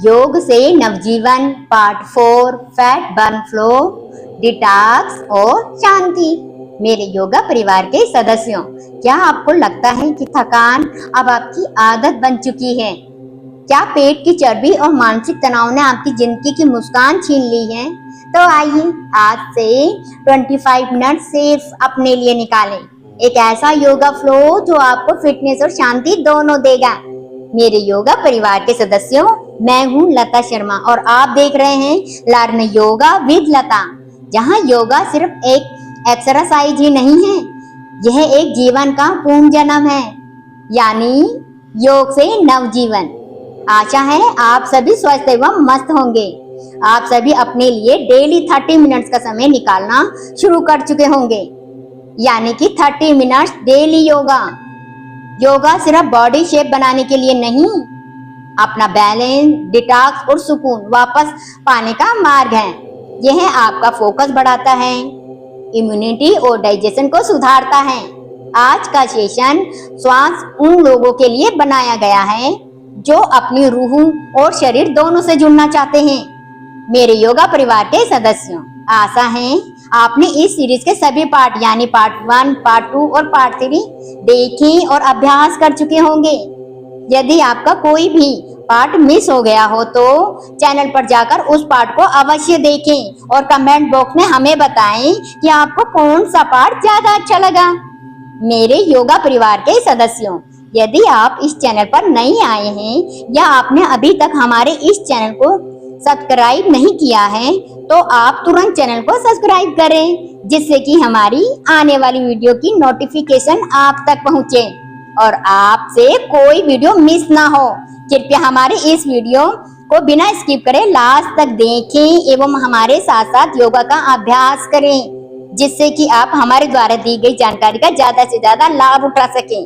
योग से नवजीवन part 4 fat burn flow detox और शांति। मेरे योगा परिवार के सदस्यों, क्या आपको लगता है कि थकान अब आपकी आदत बन चुकी है? क्या पेट की चर्बी और मानसिक तनाव ने आपकी जिंदगी की मुस्कान छीन ली है? तो आइए आज से 25 मिनट सिर्फ अपने लिए निकालें। एक ऐसा योगा फ्लो जो आपको फिटनेस और शांति दोनों देगा। मेरे योगा परिवार के सदस्यों, मैं हूँ लता शर्मा और आप देख रहे हैं लर्न योगा विद लता, जहाँ योगा सिर्फ एक एक्सरसाइज ही नहीं है, यह एक जीवन का पूर्ण जन्म है, यानी योग से नवजीवन। आशा है आप सभी स्वस्थ एवं मस्त होंगे। आप सभी अपने लिए डेली 30 मिनट्स का समय निकालना शुरू कर चुके होंगे, यानी कि 30 मिनट्स डेली योगा। योगा सिर्फ बॉडी शेप बनाने के लिए नहीं, अपना बैलेंस, डिटॉक्स और सुकून वापस पाने का मार्ग है। यह आपका फोकस बढ़ाता है, इम्यूनिटी और डाइजेशन को सुधारता है। आज का सेशन श्वास उन लोगों के लिए बनाया गया है जो अपनी रूह और शरीर दोनों से जुड़ना चाहते हैं। मेरे योगा परिवार के सदस्यों, आशा है आपने इस सीरीज के सभी पार्ट यानी पार्ट 1, पार्ट 2 और पार्ट 3 देखे और अभ्यास कर चुके होंगे। यदि आपका कोई भी पार्ट मिस हो गया हो तो चैनल पर जाकर उस पार्ट को अवश्य देखें और कमेंट बॉक्स में हमें बताएं कि आपको कौन सा पार्ट ज्यादा अच्छा लगा। मेरे योगा परिवार के सदस्यों, यदि आप इस चैनल पर नए आए हैं या आपने अभी तक हमारे इस चैनल को सब्सक्राइब नहीं किया है तो आप तुरंत चैनल को सब्सक्राइब करें, जिससे कि हमारी आने वाली वीडियो की नोटिफिकेशन आप तक पहुंचे और आपसे कोई वीडियो मिस ना हो। कृपया हमारे इस वीडियो को बिना स्किप करे लास्ट तक देखें एवं हमारे साथ साथ योगा का अभ्यास करें, जिससे कि आप हमारे द्वारा दी गई जानकारी का ज्यादा से ज्यादा लाभ उठा सकें।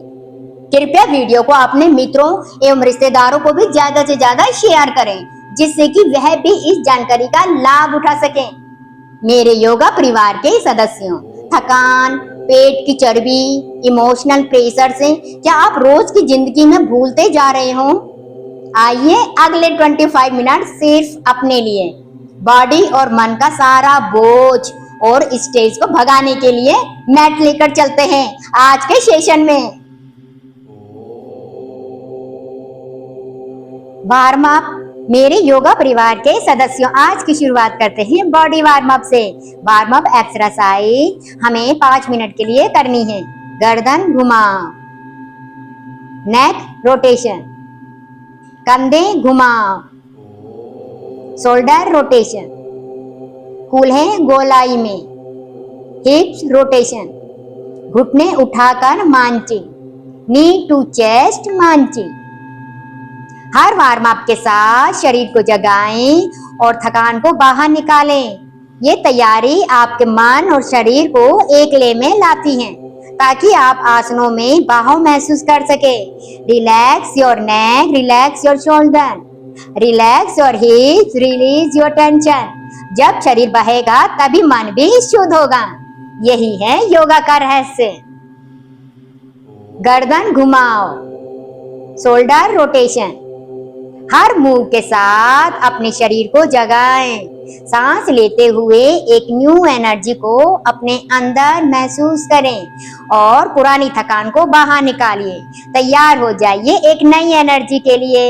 कृपया वीडियो को अपने मित्रों एवं रिश्तेदारों को भी ज्यादा से ज्यादा शेयर करें, जिससे कि वह भी इस जानकारी का लाभ उठा सकें। मेरे योगा परिवार के सदस्यों, थकान, पेट की चर्बी, इमोशनल प्रेशर से क्या आप रोज की जिंदगी में भूलते जा रहे हो? आइए अगले 25 मिनट सिर्फ अपने लिए बॉडी और मन का सारा बोझ और स्ट्रेस को भगाने के लिए मैट लेकर चलते हैं आज के सेशन में। Warm up. मेरे योगा परिवार के सदस्यों, आज की शुरुआत करते हैं बॉडी वार्म अप से। वार्म अप एक्सरसाइज हमें 5 मिनट के लिए करनी है। गर्दन घुमाओ, नेक रोटेशन, कंधे घुमाओ, शोल्डर रोटेशन, कूल्हे गोलाई में, हिप्स रोटेशन, घुटने उठाकर मांची, नी टू चेस्ट मांची। हर वार्म अप के साथ शरीर को जगाएं और थकान को बाहर निकालें। ये तैयारी आपके मन और शरीर को एक ले में लाती है, ताकि आप आसनों में बाहों महसूस कर सके। Relax your neck, relax your shoulder, relax your hips, release your tension. जब शरीर बहेगा तभी मन भी शुद्ध होगा। यही है योगा का रहस्य। गर्दन घुमाओ, शोल्डर रोटेशन। हर मूव के साथ अपने शरीर को जगाएं। सांस लेते हुए एक न्यू एनर्जी को अपने अंदर महसूस करें और पुरानी थकान को बाहर निकालिए। तैयार हो जाइए एक नई एनर्जी के लिए।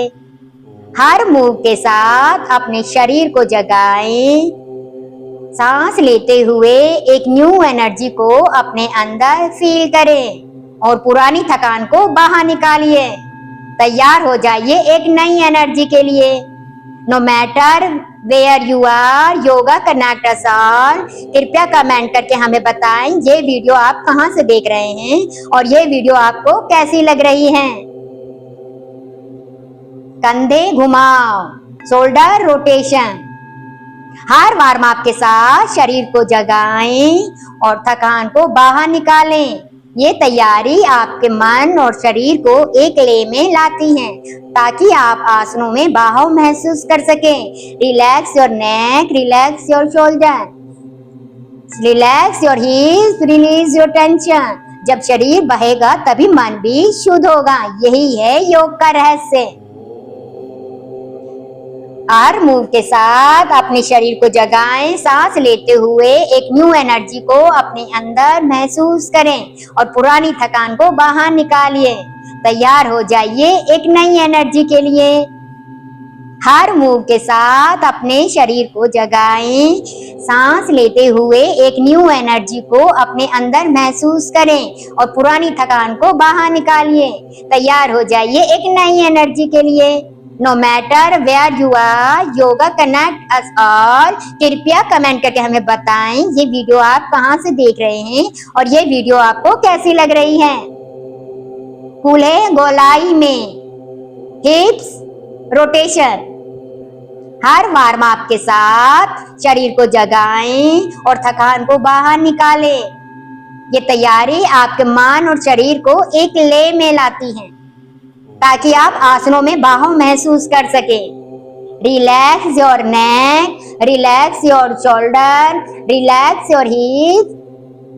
हर मूव के साथ अपने शरीर को जगाएं। सांस लेते हुए एक न्यू एनर्जी को अपने अंदर फील करें और पुरानी थकान को बाहर निकालिए। तैयार हो जाइए एक नई एनर्जी के लिए। No matter where you are, yoga connect us all. कृपया कमेंट करके हमें बताएं ये वीडियो आप कहां से देख रहे हैं और ये वीडियो आपको कैसी लग रही है। कंधे घुमाओ, शोल्डर रोटेशन। हर वार्म अप के साथ शरीर को जगाएं और थकान को बाहर निकालें। ये तैयारी आपके मन और शरीर को एक ले में लाती है, ताकि आप आसनों में बाहों महसूस कर सकें। Relax your neck, relax your shoulder, relax your hips, release your tension. जब शरीर बहेगा तभी मन भी शुद्ध होगा। यही है योग का रहस्य। हर मूव के साथ अपने शरीर को जगाएं, सांस लेते हुए एक न्यू एनर्जी को अपने अंदर महसूस करें और पुरानी थकान को बाहर निकालिए। तैयार हो जाइए एक नई एनर्जी के लिए। हर मूव के साथ अपने शरीर को जगाएं, सांस लेते हुए एक न्यू एनर्जी को अपने अंदर महसूस करें और पुरानी थकान को बाहर निकालिए। तैयार हो जाइए एक नई एनर्जी के लिए। No matter where you are, yoga connect us all. कृपया कमेंट करके हमें बताएं ये वीडियो आप कहां से देख रहे हैं और ये वीडियो आपको कैसी लग रही है। कूल्हे गोलाई में हिप्स रोटेशन। हर वार्म अप के साथ शरीर को जगाएं और थकान को बाहर निकालें। ये तैयारी आपके मन और शरीर को एक ले में लाती है ताकि आप आसनों में बाहों महसूस कर सके। Relax your neck, relax your shoulder, relax your hips,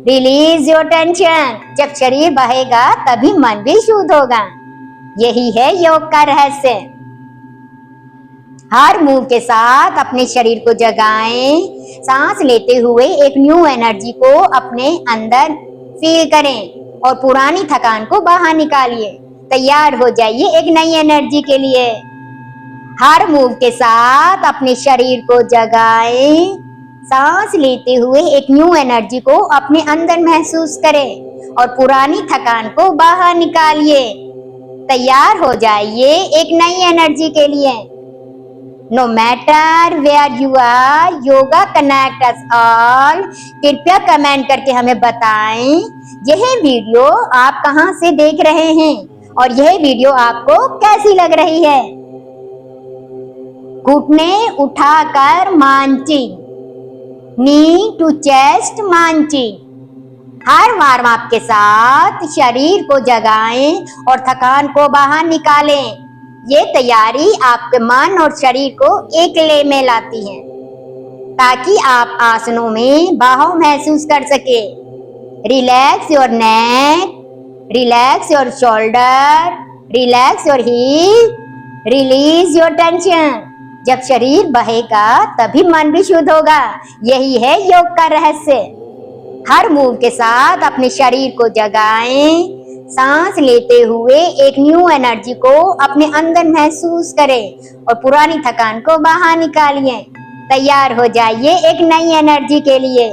release your tension. जब शरीर बहेगा तभी मन भी शुद्ध होगा। यही है योग का रहस्य। हर मूव के साथ अपने शरीर को जगाएं, सांस लेते हुए एक न्यू एनर्जी को अपने अंदर फील करें और पुरानी थकान को बाहर निकालिए। तैयार हो जाइए एक नई एनर्जी के लिए। हर मूव के साथ अपने शरीर को जगाएं, सांस लेते हुए एक न्यू एनर्जी को अपने अंदर महसूस करें और पुरानी थकान को बाहर निकालिए। तैयार हो जाइए एक नई एनर्जी के लिए। No matter where you are, yoga connect us all. कृपया कमेंट करके हमें बताएं यह वीडियो आप कहां से देख रहे हैं और यह वीडियो आपको कैसी लग रही है। घुटने उठाकर marching, knee to chest marching. हर वार्म अप के साथ शरीर को जगाएं और थकान को बाहर निकालें। ये तैयारी आपके मन और शरीर को एक ले में लाती है ताकि आप आसनों में बाहों महसूस कर सके। Relax your neck, relax your shoulder, relax your hip, release your tension. जब शरीर बहेगा तभी मन भी शुद्ध होगा। यही है योग का रहस्य। हर मूव के साथ अपने शरीर को जगाएं, सांस लेते हुए एक न्यू एनर्जी को अपने अंदर महसूस करें और पुरानी थकान को बाहर निकालिए। तैयार हो जाइए एक नई एनर्जी के लिए।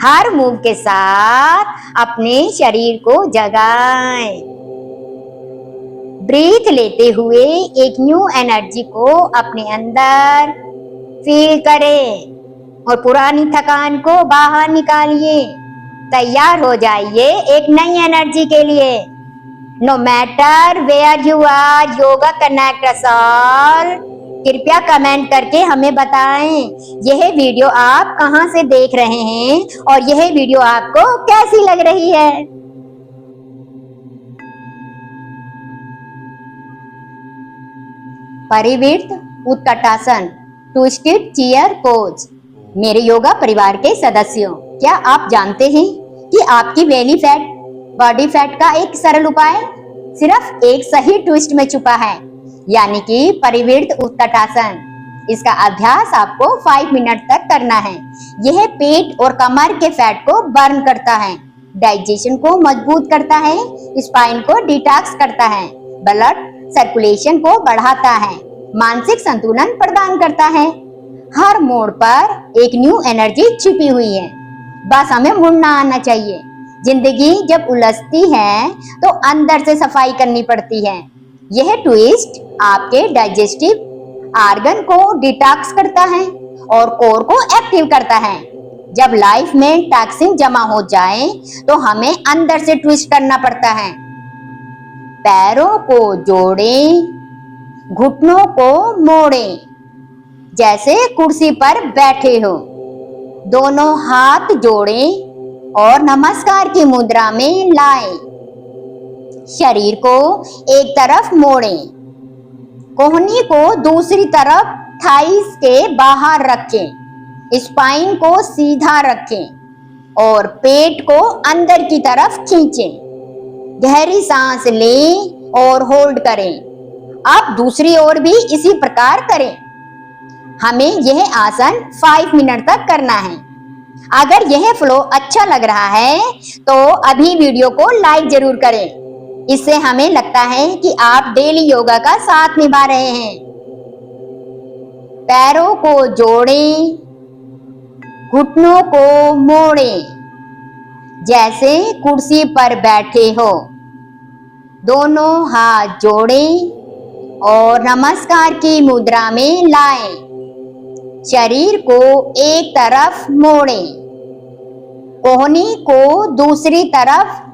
हर मूव के साथ अपने शरीर को जगाएं। ब्रीथ लेते हुए एक न्यू एनर्जी को अपने अंदर फील करें और पुरानी थकान को बाहर निकालिए। तैयार हो जाइए एक नई एनर्जी के लिए। No matter where you are, yoga connect us all. कृपया कमेंट करके हमें बताएं यह वीडियो आप कहां से देख रहे हैं और यह वीडियो आपको कैसी लग रही है। परिवृत्त उत्कटासन, ट्विस्टेड चेयर पोज। मेरे योगा परिवार के सदस्यों, क्या आप जानते हैं कि आपकी बेली फैट, बॉडी फैट का एक सरल उपाय सिर्फ एक सही ट्विस्ट में छुपा है, यानी कि परिवृत्त उत्कटासन। इसका अभ्यास आपको 5 मिनट तक करना है। यह पेट और कमर के फैट को बर्न करता है, डाइजेशन को मजबूत करता है, स्पाइन को डिटॉक्स करता है, ब्लड सर्कुलेशन को बढ़ाता है, मानसिक संतुलन प्रदान करता है। हर मोड़ पर एक न्यू एनर्जी छिपी हुई है, बस हमें मुड़ना आना चाहिए। जिंदगी जब उलझती है तो अंदर से सफाई करनी पड़ती है। यह ट्विस्ट आपके डाइजेस्टिव आर्गन को डिटॉक्स करता है और कोर को एक्टिव करता है। जब लाइफ में टॉक्सिन जमा हो जाए तो हमें अंदर से ट्विस्ट करना पड़ता है। पैरों को जोड़ें, घुटनों को मोड़ें, जैसे कुर्सी पर बैठे हो। दोनों हाथ जोड़ें और नमस्कार की मुद्रा में लाएं। शरीर को एक तरफ मोड़ें, कोहनी को दूसरी तरफ थाइस के बाहर रखें, स्पाइन को सीधा रखें और पेट को अंदर की तरफ खींचें। गहरी सांस लें और होल्ड करें। अब दूसरी ओर भी इसी प्रकार करें। हमें यह आसन 5 मिनट तक करना है। अगर यह फ्लो अच्छा लग रहा है तो अभी वीडियो को लाइक जरूर करें। इससे हमें लगता है कि आप डेली योगा का साथ निभा रहे हैं। पैरों को जोड़ें, घुटनों को मोड़ें, जैसे कुर्सी पर बैठे हो। दोनों हाथ जोड़ें और नमस्कार की मुद्रा में लाएं। शरीर को एक तरफ मोड़ें, कोहनी को दूसरी तरफ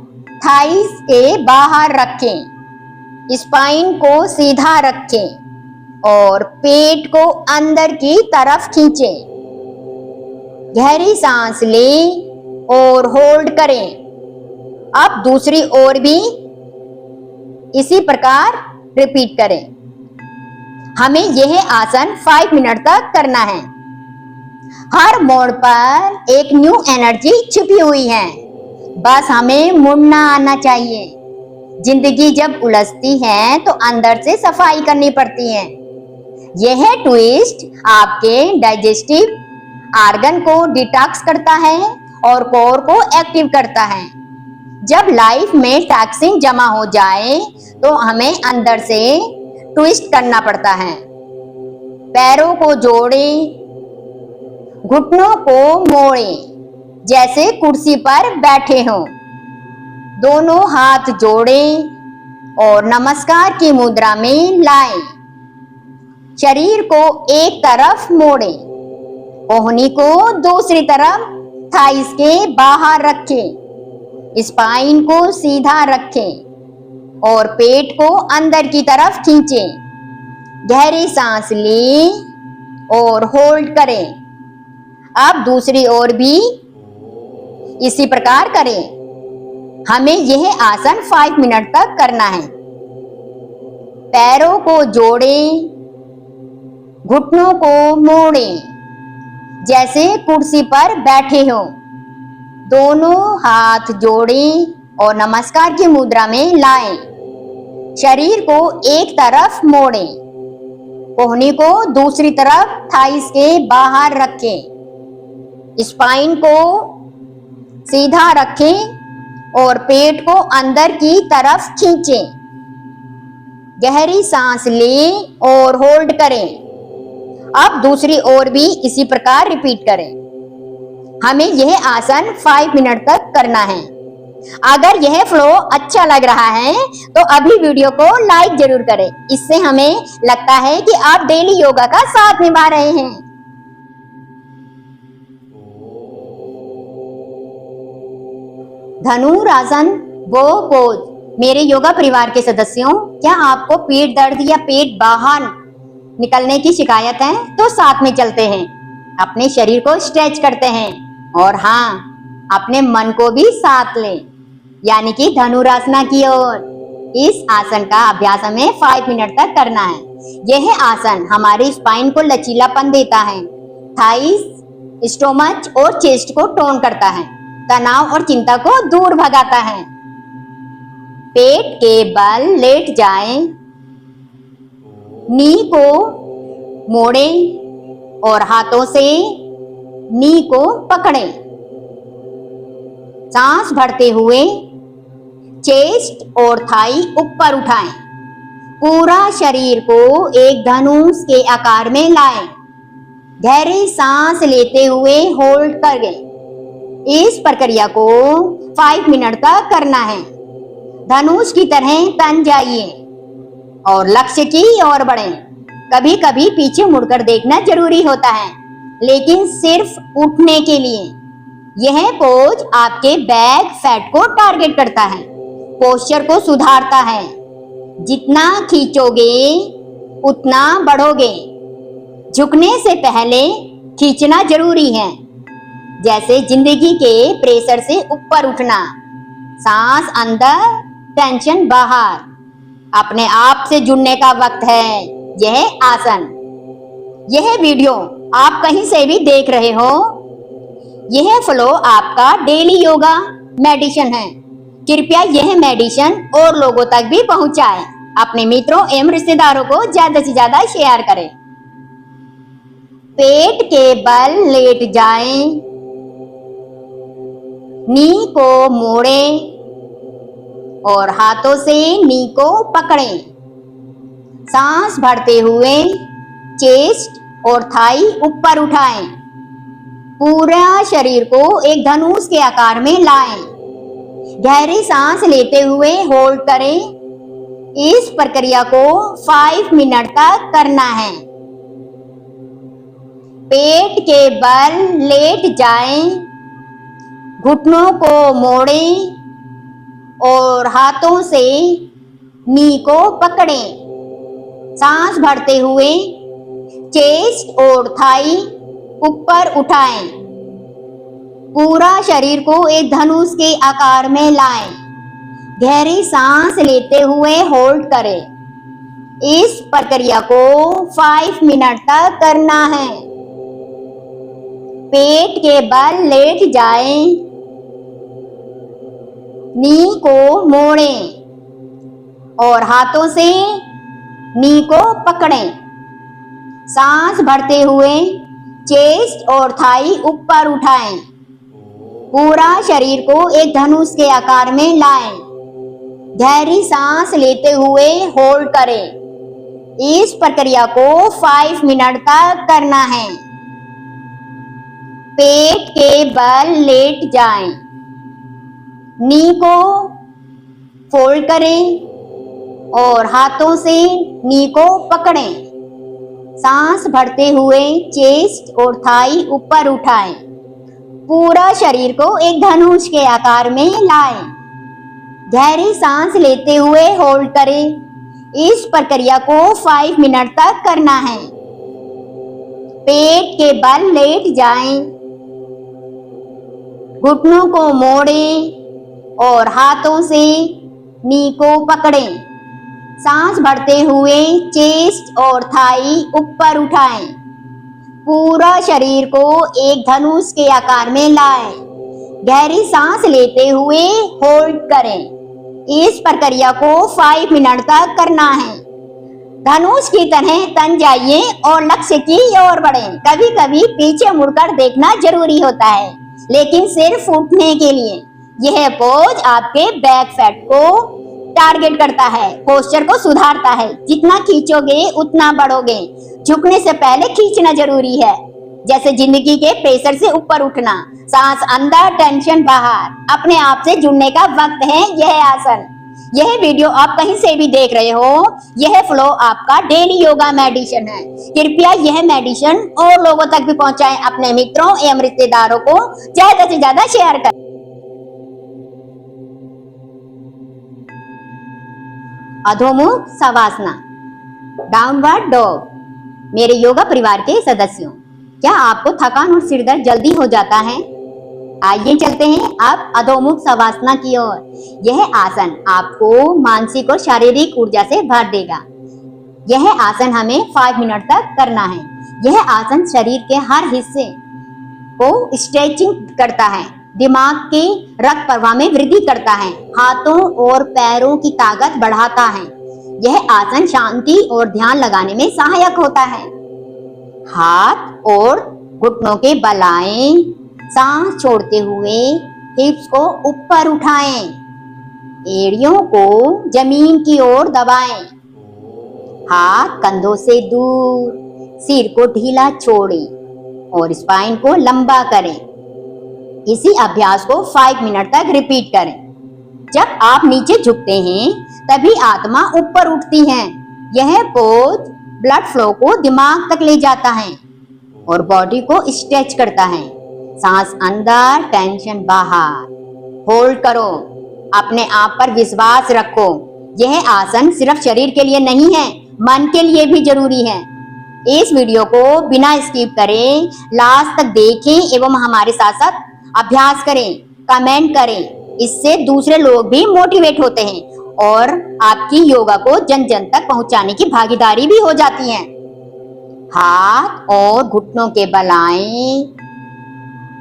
थाइस के बाहर रखें। स्पाइन को सीधा रखें और पेट को अंदर की तरफ खींचें। गहरी सांस लें और होल्ड करें। अब दूसरी ओर भी इसी प्रकार रिपीट करें। हमें यह आसन 5 मिनट तक करना है। हर मोड़ पर एक न्यू एनर्जी छुपी हुई है, बस हमें मुड़ना आना चाहिए। जिंदगी जब उलझती है तो अंदर से सफाई करनी पड़ती है। यह ट्विस्ट आपके डाइजेस्टिव आर्गन को डिटॉक्स करता है और कोर को एक्टिव करता है। जब लाइफ में टॉक्सिन जमा हो जाए तो हमें अंदर से ट्विस्ट करना पड़ता है। पैरों को जोड़ें, घुटनों को मोड़ें, जैसे कुर्सी पर बैठे हों। दोनों हाथ जोड़ें और नमस्कार की मुद्रा में लाएं। शरीर को एक तरफ मोड़ें, कोहनी को दूसरी तरफ थाइस के बाहर रखें। स्पाइन को सीधा रखें और पेट को अंदर की तरफ खींचें। गहरी सांस लें और होल्ड करें। अब दूसरी ओर भी इसी प्रकार करें। हमें यह आसन 5 मिनट तक करना है। पैरों को जोड़ें, घुटनों को मोड़ें, जैसे कुर्सी पर बैठे हो। दोनों हाथ जोड़ें और नमस्कार की मुद्रा में लाएं। शरीर को एक तरफ मोड़ें, कोहनी को दूसरी तरफ थाइस के बाहर रखें। स्पाइन को सीधा रखें और पेट को अंदर की तरफ खींचें। गहरी सांस लें और होल्ड करें। अब दूसरी ओर भी इसी प्रकार रिपीट करें। हमें यह आसन 5 मिनट तक करना है। अगर यह फ्लो अच्छा लग रहा है तो अभी वीडियो को लाइक जरूर करें। इससे हमें लगता है कि आप डेली योगा का साथ निभा रहे हैं। धनुरासन वो पोज। मेरे योगा परिवार के सदस्यों, क्या आपको पेट दर्द या पेट बाहर निकलने की शिकायत है तो साथ में चलते हैं, अपने शरीर को स्ट्रेच करते हैं और हाँ, अपने मन को भी साथ लें, यानी कि धनुरासना की ओर। इस आसन का अभ्यास हमें 5 मिनट तक करना है। यह आसन हमारी स्पाइन को लचीलापन देता है, थाइस, स्टोमच और चेस्ट को टोन करता है, तनाव और चिंता को दूर भगाता है। पेट के बल लेट जाएं, नी को मोड़ें और हाथों से नी को पकड़ें। सांस भरते हुए चेस्ट और थाई ऊपर उठाएं। पूरा शरीर को एक धनुष के आकार में लाएं। गहरी सांस लेते हुए होल्ड करें। इस प्रक्रिया को 5 मिनट तक करना है। धनुष की तरह तन जाइए और लक्ष्य की ओर बढ़ें। कभी कभी पीछे मुड़कर देखना जरूरी होता है, लेकिन सिर्फ उठने के लिए। यह पोज आपके बैक फैट को टारगेट करता है, पोस्चर को सुधारता है। जितना खींचोगे उतना बढ़ोगे। झुकने से पहले खींचना जरूरी है, जैसे जिंदगी के प्रेशर से ऊपर उठना। सांस अंदर, टेंशन बाहर। अपने आप से जुड़ने का वक्त है। यह आसन, यह वीडियो आप कहीं से भी देख रहे हो यह फ्लो आपका डेली योगा मेडिटेशन है। कृपया यह मेडिटेशन और लोगों तक भी पहुंचाएं। अपने मित्रों एवं रिश्तेदारों को ज्यादा से ज्यादा शेयर करें। पेट के बल लेट जाएं, नी को मोड़ें और हाथों से नी को पकड़ें। सांस भरते हुए चेस्ट और थाई ऊपर उठाएं। पूरा शरीर को एक धनुष के आकार में लाएं। गहरी सांस लेते हुए होल्ड करें। इस प्रक्रिया को 5 मिनट तक करना है। पेट के बल लेट जाएं, घुटनों को मोड़ें और हाथों से नी को पकड़ें। सांस भरते हुए चेस्ट और थाई ऊपर उठाएं। पूरा शरीर को एक धनुष के आकार में लाएं। गहरी सांस लेते हुए होल्ड करें। इस प्रक्रिया को 5 मिनट तक करना है। पेट के बल लेट जाएं, नी को मोड़ें और हाथों से नी को पकड़ें। सांस भरते हुए चेस्ट और थाई ऊपर उठाएं। पूरा शरीर को एक धनुष के आकार में लाएं। गहरी सांस लेते हुए होल्ड करें। इस प्रक्रिया को 5 मिनट तक करना है। पेट के बल लेट जाएं, नी को फोल्ड करें और हाथों से नी को पकड़ें। सांस भरते हुए चेस्ट और थाई ऊपर उठाएं। पूरा शरीर को एक धनुष के आकार में लाएं। गहरी सांस लेते हुए होल्ड करें। इस प्रक्रिया को 5 मिनट तक करना है। पेट के बल लेट जाएं, घुटनों को मोड़ें और हाथों से नी को पकड़ें। सांस भरते हुए चेस्ट और थाई ऊपर उठाएं। पूरा शरीर को एक धनुष के आकार में लाएं। गहरी सांस लेते हुए होल्ड करें। इस प्रक्रिया को 5 मिनट तक करना है। धनुष की तरह तन जाइए और लक्ष्य की ओर बढ़ें। कभी कभी पीछे मुड़कर देखना जरूरी होता है, लेकिन सिर्फ उठने के लिए। यह पोज आपके बैक फैट को टारगेट करता है, पोस्चर को सुधारता है। जितना खींचोगे उतना बढ़ोगे। झुकने से पहले खींचना जरूरी है, जैसे जिंदगी के प्रेशर से ऊपर उठना। सांस अंदर, टेंशन बाहर। अपने आप से जुड़ने का वक्त है यह आसन। यह वीडियो आप कहीं से भी देख रहे हो, यह फ्लो आपका डेली योगा मेडिटेशन है। कृपया यह मेडिटेशन और लोगों तक भी पहुंचाएं। अपने मित्रों एवं रिश्तेदारों को ज्यादा से ज्यादा शेयर करें। अधोमुख शवासना, डाउनवर्ड डॉग। मेरे योगा परिवार के सदस्यों, क्या आपको थकान और सिरदर्द जल्दी हो जाता है? आइए चलते हैं अब अधोमुख शवासना की ओर। यह आसन आपको मानसिक और शारीरिक ऊर्जा से भर देगा। यह आसन हमें 5 मिनट तक करना है। यह आसन शरीर के हर हिस्से को स्ट्रेचिंग करता है, दिमाग के रक्त प्रवाह में वृद्धि करता है, हाथों और पैरों की ताकत बढ़ाता है। यह आसन शांति और ध्यान लगाने में सहायक होता है। हाथ और घुटनों के बल आएं। सांस छोड़ते हुए हिप्स को ऊपर उठाएं। एड़ियों को जमीन की ओर दबाएं। हाथ कंधों से दूर, सिर को ढीला छोड़ें और स्पाइन को लंबा करें। इसी अभ्यास को 5 मिनट तक रिपीट करें। जब आप नीचे झुकते हैं तभी आत्मा ऊपर उठती है। यह पोज ब्लड फ्लो को दिमाग तक ले जाता है और बॉडी को स्ट्रेच करता है। सांस अंदर, टेंशन बाहर। होल्ड करो, अपने आप पर विश्वास रखो। यह आसन सिर्फ शरीर के लिए नहीं है, मन के लिए भी जरूरी है। इस वीडियो को बिना स्किप करें लास्ट तक देखें एवं हमारे साथ साथ अभ्यास करें, कमेंट करें। इससे दूसरे लोग भी मोटिवेट होते हैं और आपकी योगा को जन जन तक पहुंचाने की भागीदारी भी हो जाती है। हाथ और घुटनों के बल आएं,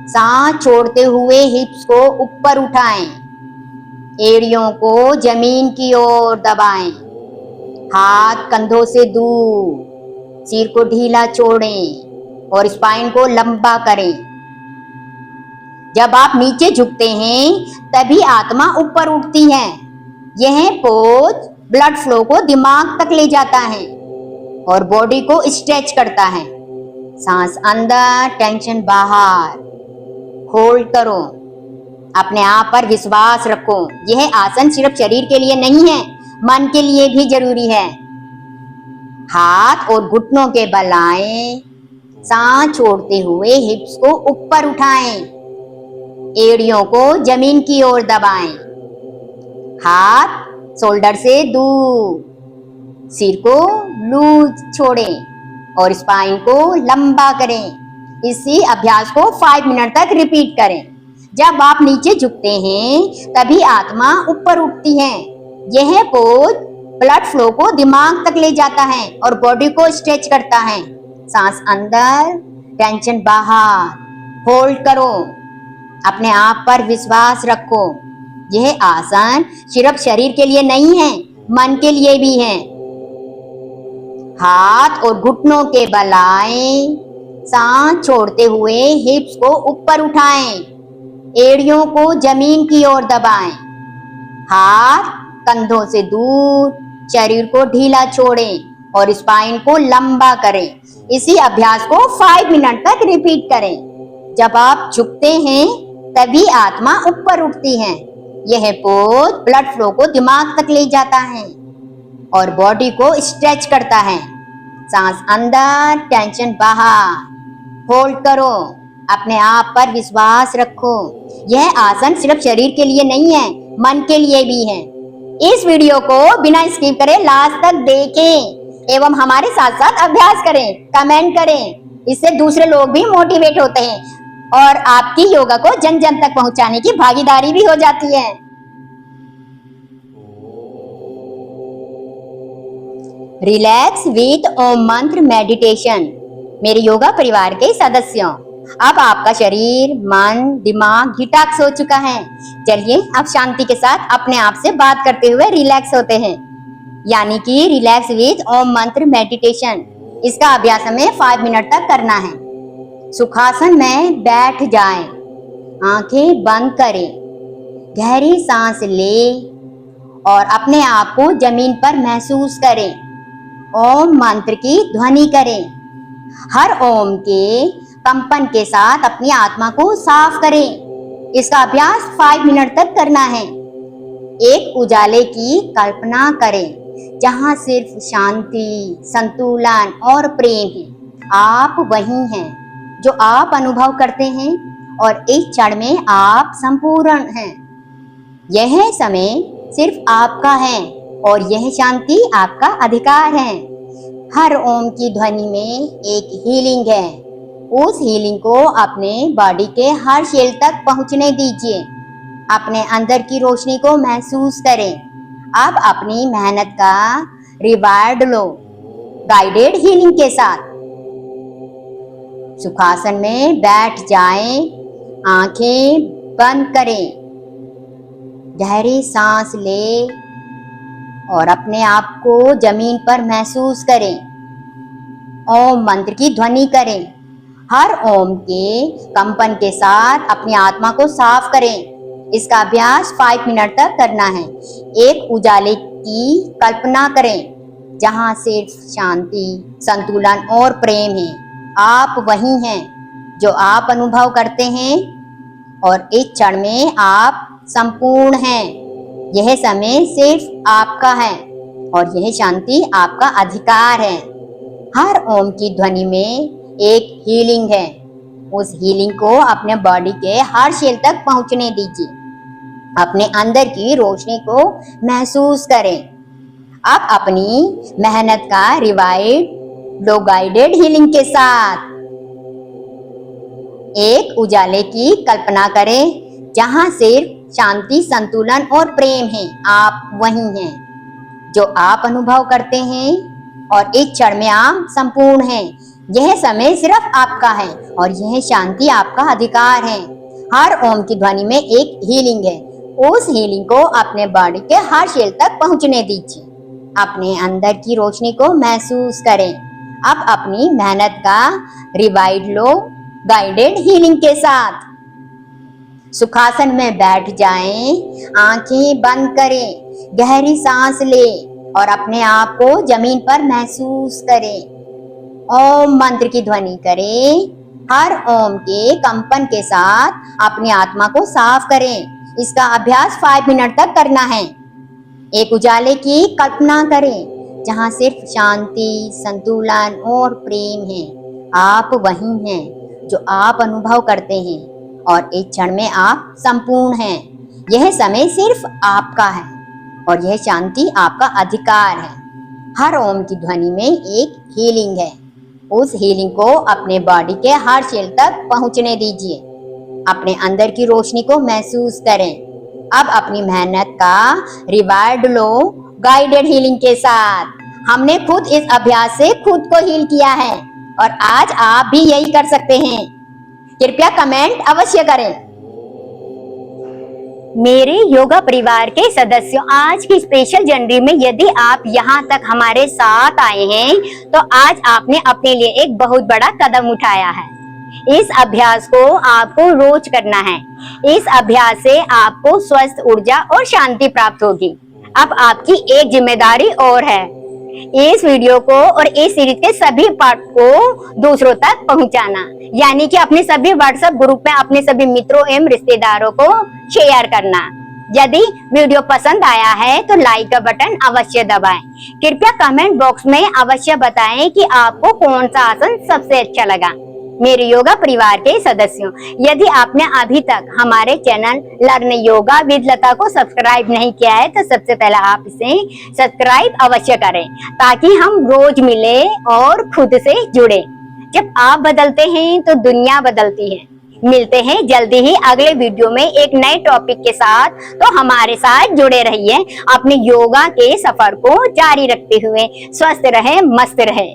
सांस छोड़ते हुए हिप्स को ऊपर उठाएं, एड़ियों को जमीन की ओर दबाएं, हाथ कंधों से दूर, सिर को ढीला छोड़ें और स्पाइन को लंबा करें। जब आप नीचे झुकते हैं तभी आत्मा ऊपर उठती है। यह पोज ब्लड फ्लो को दिमाग तक ले जाता है और बॉडी को स्ट्रेच करता है। सांस अंदर, टेंशन बाहर। होल्ड करो, अपने आप पर विश्वास रखो। यह आसन सिर्फ शरीर के लिए नहीं है, मन के लिए भी जरूरी है। हाथ और घुटनों के बल आएं, सांस छोड़ते हुए हिप्स को ऊपर उठाएं, एड़ियों को जमीन की ओर दबाएं, हाथ शोल्डर से दूर, सिर को लूज छोड़ें और स्पाइन को लंबा करें। इसी अभ्यास को 5 मिनट तक रिपीट करें। जब आप नीचे झुकते हैं तभी आत्मा ऊपर उठती है। यह पोज ब्लड फ्लो को दिमाग तक ले जाता है और बॉडी को स्ट्रेच करता है। सांस अंदर, टेंशन बाहर। होल्ड करो, अपने आप पर विश्वास रखो। यह आसन सिर्फ शरीर के लिए नहीं है, मन के लिए भी है। हाथ और घुटनों के बल आएं, सांस छोड़ते हुए हिप्स को ऊपर उठाएं, एड़ियों को जमीन की ओर दबाएं, हाथ कंधों से दूर, शरीर को ढीला छोड़ें और स्पाइन को लंबा करें। इसी अभ्यास को 5 मिनट तक रिपीट करें। जब आप झुकते हैं तभी आत्मा ऊपर उठती है। यह पोज ब्लड फ्लो को दिमाग तक ले जाता है और बॉडी को स्ट्रेच करता है। सांस अंदर, टेंशन बाहर। होल्ड करो, अपने आप पर विश्वास रखो। यह आसन सिर्फ शरीर के लिए नहीं है, मन के लिए भी है। इस वीडियो को बिना स्किप करे लास्ट तक देखें एवं हमारे साथ साथ अभ्यास करें, कमेंट करें। इससे दूसरे लोग भी मोटिवेट होते हैं और आपकी योगा को जन जन तक पहुंचाने की भागीदारी भी हो जाती है। रिलैक्स विद ओम मंत्र मेडिटेशन। मेरे योगा परिवार के सदस्यों, अब आपका शरीर, मन, दिमाग डिटॉक्स हो चुका है। चलिए अब शांति के साथ अपने आप से बात करते हुए रिलैक्स होते हैं, यानी कि रिलैक्स विद ओम मंत्र मेडिटेशन। इसका अभ्यास हमें 5 मिनट तक करना है। सुखासन में बैठ जाएं, आंखें बंद करें, गहरी सांस लें और अपने आप को जमीन पर महसूस करें। ओम मंत्र की ध्वनि करें। हर ओम के कंपन के साथ अपनी आत्मा को साफ करें। इसका अभ्यास 5 मिनट तक करना है। एक उजाले की कल्पना करें जहां सिर्फ शांति, संतुलन और प्रेम है। आप वही हैं जो आप अनुभव करते हैं और इस क्षण में आप संपूर्ण हैं। यह समय सिर्फ आपका है और यह शांति आपका अधिकार है। हर ओम की ध्वनि में एक हीलिंग है। उस हीलिंग को अपने बॉडी के हर सेल तक पहुंचने दीजिए। अपने अंदर की रोशनी को महसूस करें। अब अपनी मेहनत का रिवार्ड लो गाइडेड हीलिंग के साथ। सुखासन में बैठ जाएं, आंखें बंद करें, गहरी सांस लें और अपने आप को जमीन पर महसूस करें। ओम मंत्र की ध्वनि करें। हर ओम के कंपन के साथ अपनी आत्मा को साफ करें। इसका अभ्यास 5 मिनट तक करना है। एक उजाले की कल्पना करें जहां सिर्फ शांति, संतुलन और प्रेम है। आप वही हैं जो आप अनुभव करते हैं और इस क्षण में आप संपूर्ण हैं। यह समय सिर्फ आपका है और यह शांति आपका अधिकार है। हर ओम की ध्वनि में एक हीलिंग है। उस हीलिंग को अपने बॉडी के हर सेल तक पहुंचने दीजिए। अपने अंदर की रोशनी को महसूस करें। अब अपनी मेहनत का रिवाइड लो गाइडेड हीलिंग के साथ। एक उजाले की कल्पना करें जहां सिर्फ शांति, संतुलन और प्रेम है। आप वही हैं जो आप अनुभव करते हैं और इस क्षण में आप संपूर्ण हैं। यह समय सिर्फ आपका है और यह शांति आपका अधिकार है। हर ओम की ध्वनि में एक हीलिंग है। उस हीलिंग को अपने बॉडी के हर सेल तक पहुंचने दीजिए। अपने अंदर की रोशनी को महसूस करें। अब अपनी मेहनत का रिवाइड लो गाइडेड हीलिंग के साथ। सुखासन में बैठ जाएं, आंखें बंद करें, गहरी सांस लें और अपने आप को जमीन पर महसूस करें। ओम मंत्र की ध्वनि करें। हर ओम के कंपन के साथ अपनी आत्मा को साफ करें। इसका अभ्यास 5 मिनट तक करना है। एक उजाले की कल्पना करें जहां सिर्फ शांति, संतुलन और प्रेम है। आप वही हैं जो आप अनुभव करते हैं और एक क्षण में आप संपूर्ण हैं। यह समय सिर्फ आपका है और यह शांति आपका अधिकार है। हर ओम की ध्वनि में एक हीलिंग है। उस हीलिंग को अपने बॉडी के हर सेल तक पहुंचने दीजिए। अपने अंदर की रोशनी को महसूस करें। अब अपनी मेहनत का रिवार्ड लो गाइडेड हीलिंग के साथ। हमने खुद इस अभ्यास से खुद को हील किया है और आज आप भी यही कर सकते हैं। कृपया कमेंट अवश्य करें। मेरे योगा परिवार के सदस्यों, आज की स्पेशल जर्नी में यदि आप यहाँ तक हमारे साथ आए हैं तो आज आपने अपने लिए एक बहुत बड़ा कदम उठाया है। इस अभ्यास को आपको रोज करना है। इस अभ्यास से आपको स्वस्थ ऊर्जा और शांति प्राप्त होगी। अब आपकी एक जिम्मेदारी और है, इस वीडियो को और इस सीरीज के सभी पार्ट को दूसरों तक पहुंचाना, यानी कि अपने सभी व्हाट्सएप ग्रुप में अपने सभी मित्रों एवं रिश्तेदारों को शेयर करना। यदि वीडियो पसंद आया है तो लाइक का बटन अवश्य दबाएं। कृपया कमेंट बॉक्स में अवश्य बताएं कि आपको कौन सा आसन सबसे अच्छा लगा। मेरे योगा परिवार के सदस्यों, यदि आपने अभी तक हमारे चैनल लर्न योगा विद लता को सब्सक्राइब नहीं किया है तो सबसे पहले आप इसे सब्सक्राइब अवश्य करें ताकि हम रोज मिले और खुद से जुड़े। जब आप बदलते हैं तो दुनिया बदलती है। मिलते हैं जल्दी ही अगले वीडियो में एक नए टॉपिक के साथ। तो हमारे साथ जुड़े रहिए। अपने योगा के सफर को जारी रखते हुए स्वस्थ रहे, मस्त रहे।